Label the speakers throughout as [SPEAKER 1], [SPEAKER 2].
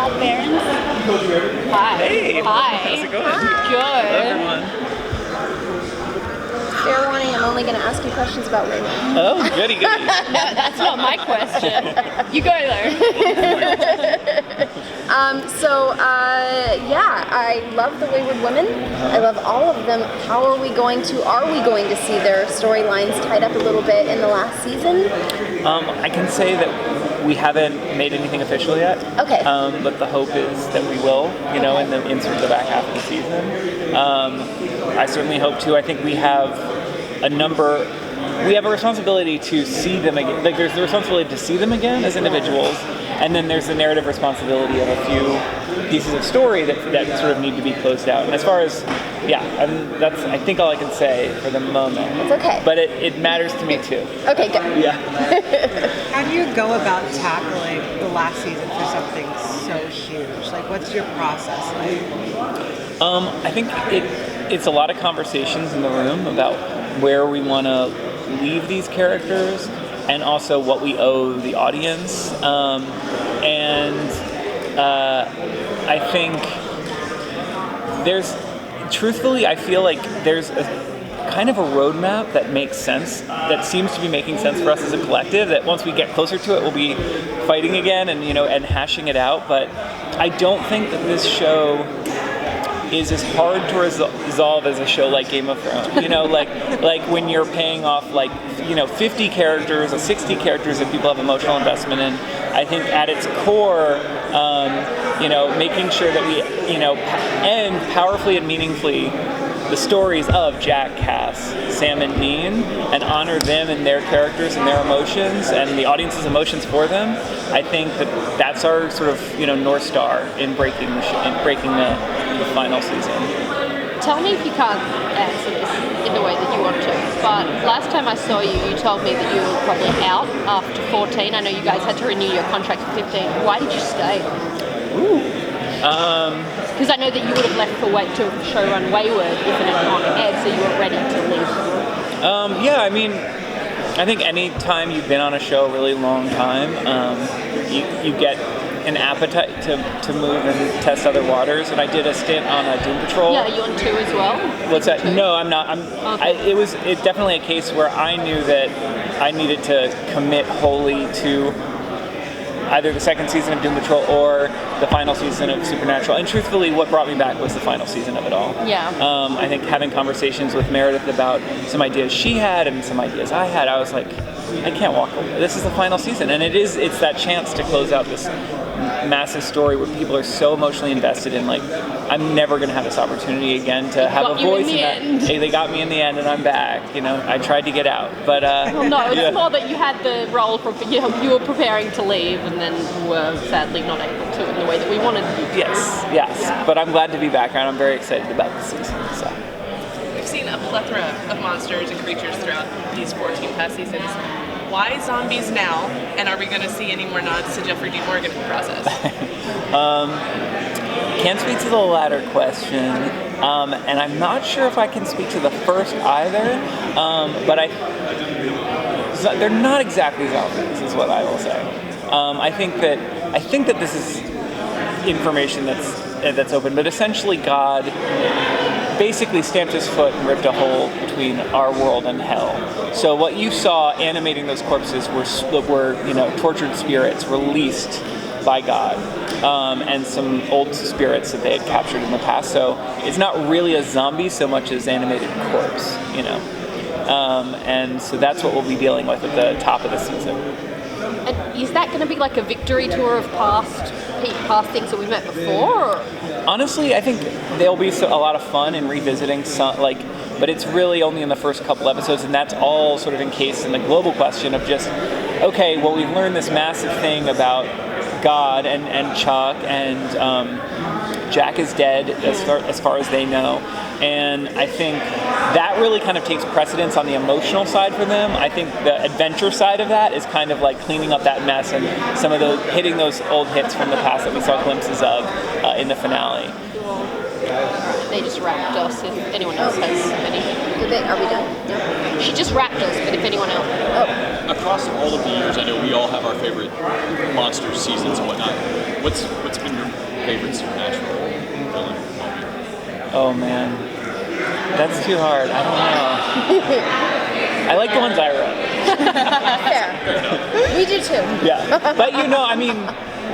[SPEAKER 1] Bob Berens. Hi.
[SPEAKER 2] Hey.
[SPEAKER 1] Hi.
[SPEAKER 2] How's it going?
[SPEAKER 1] Good.
[SPEAKER 2] Hello, everyone.
[SPEAKER 3] Fair warning, I'm only going to ask you questions about women.
[SPEAKER 2] Oh, goody.
[SPEAKER 1] No, that's not my question. You go though.
[SPEAKER 3] Yeah, I love The Wayward Women. I love all of them. Are we going to see their storylines tied up a little bit in the last season?
[SPEAKER 2] I can say that we haven't made anything official yet.
[SPEAKER 3] Okay.
[SPEAKER 2] But the hope is that we will, in sort of the back half of the season. I certainly hope to. I think we have a responsibility to see them again. Like, there's the responsibility to see them again as individuals, and then there's the narrative responsibility of a few pieces of story that sort of need to be closed out. And as far as, that's I think all I can say for the moment.
[SPEAKER 3] It's okay.
[SPEAKER 2] But it matters to me too.
[SPEAKER 3] Okay, good.
[SPEAKER 2] Yeah.
[SPEAKER 4] How do you go about tackling the last season for something so huge? Like, what's your process like?
[SPEAKER 2] I think it's a lot of conversations in the room about where we want to leave these characters and also what we owe the audience. I think I feel like there's a kind of a roadmap that makes sense, that seems to be making sense for us as a collective, that once we get closer to it, we'll be fighting again and hashing it out. But I don't think that this show is as hard to resolve as a show like Game of Thrones. Like when you're paying off 50 characters or 60 characters that people have emotional investment in. I think at its core, making sure that we, end powerfully and meaningfully the stories of Jack, Cass, Sam, and Dean, and honor them and their characters and their emotions and the audience's emotions for them. I think that's our sort of North Star in breaking the final season.
[SPEAKER 1] Tell me if you can't answer this in the way that you want to, but last time I saw you, you told me that you were probably out after 14. I know you guys had to renew your contract for 15. Why did you stay? Because I know that you would have left to show run Wayward if it had gone ahead, so you were ready to leave.
[SPEAKER 2] I think any time you've been on a show a really long time, you get an appetite to move and test other waters. And I did a stint on a Doom Patrol.
[SPEAKER 1] Yeah, are you on 2 as well?
[SPEAKER 2] What's that? No, I'm not.
[SPEAKER 1] Okay.
[SPEAKER 2] It's definitely a case where I knew that I needed to commit wholly to either the second season of Doom Patrol or the final season of Supernatural. And truthfully, what brought me back was the final season of it all.
[SPEAKER 1] Yeah.
[SPEAKER 2] I think having conversations with Meredith about some ideas she had and some ideas I had, I was like, I can't walk away. This is the final season, and it's that chance to close out this massive story where people are so emotionally invested in, like, I'm never going to have this opportunity again to have a voice in that. Hey, they got me in the end, and I'm back. I tried to get out, but
[SPEAKER 1] it's more that you had the role for you were preparing to leave, and then were sadly not able to in the way that we wanted you to.
[SPEAKER 2] Yes. But I'm glad to be back, and I'm very excited about the season. So.
[SPEAKER 5] We've seen a plethora of monsters and creatures throughout these 14 past seasons. Why zombies now? And are we going to see any more nods to Jeffrey Dean Morgan in the process?
[SPEAKER 2] Can't speak to the latter question, and I'm not sure if I can speak to the first either. But they're not exactly zombies, is what I will say. I think that this is information that's open, but essentially God basically stamped his foot and ripped a hole between our world and hell. So what you saw animating those corpses were tortured spirits released by God, and some old spirits that they had captured in the past. So it's not really a zombie so much as animated corpse, and so that's what we'll be dealing with at the top of the season.
[SPEAKER 1] And is that going to be like a victory tour of past things that we met before? Or?
[SPEAKER 2] Honestly, I think there'll be a lot of fun in revisiting some, but it's really only in the first couple episodes, and that's all sort of encased in the global question of just, okay, well, we've learned this massive thing about God and Chuck, and Jack is dead as far as they know. And I think that really kind of takes precedence on the emotional side for them. I think the adventure side of that is kind of like cleaning up that mess and some of those hitting those old hits from the past that we saw glimpses of in the finale.
[SPEAKER 1] They just wrapped us. If anyone else has anything.
[SPEAKER 3] Are we done?
[SPEAKER 1] No. She just wrapped us, but if anyone else. Oh.
[SPEAKER 6] Across all of the years, I know we all have our favorite monster seasons and whatnot. What's been your favorite Supernatural villain movie?
[SPEAKER 2] Oh man, that's too hard. I don't know. I like the ones I wrote.
[SPEAKER 3] Fair. We do too.
[SPEAKER 2] Yeah, but you know, I mean,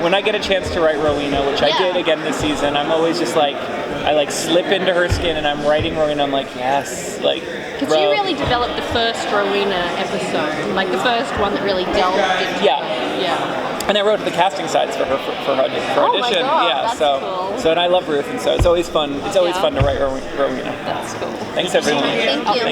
[SPEAKER 2] when I get a chance to write Rowena, which I did again this season, I'm always just like, I like slip into her skin and I'm writing Rowena. I'm like, yes, like.
[SPEAKER 1] Because you really developed the first Rowena episode, like the first one that really delved into Yeah.
[SPEAKER 2] And I wrote the casting sides for her for audition.
[SPEAKER 1] Oh my God,
[SPEAKER 2] yeah,
[SPEAKER 1] that's
[SPEAKER 2] so
[SPEAKER 1] cool.
[SPEAKER 2] so and I love Ruth, and so it's always fun. It's always fun to write Rowena.
[SPEAKER 1] That's cool.
[SPEAKER 2] Thanks everyone.
[SPEAKER 3] Thank you.
[SPEAKER 2] Thank you.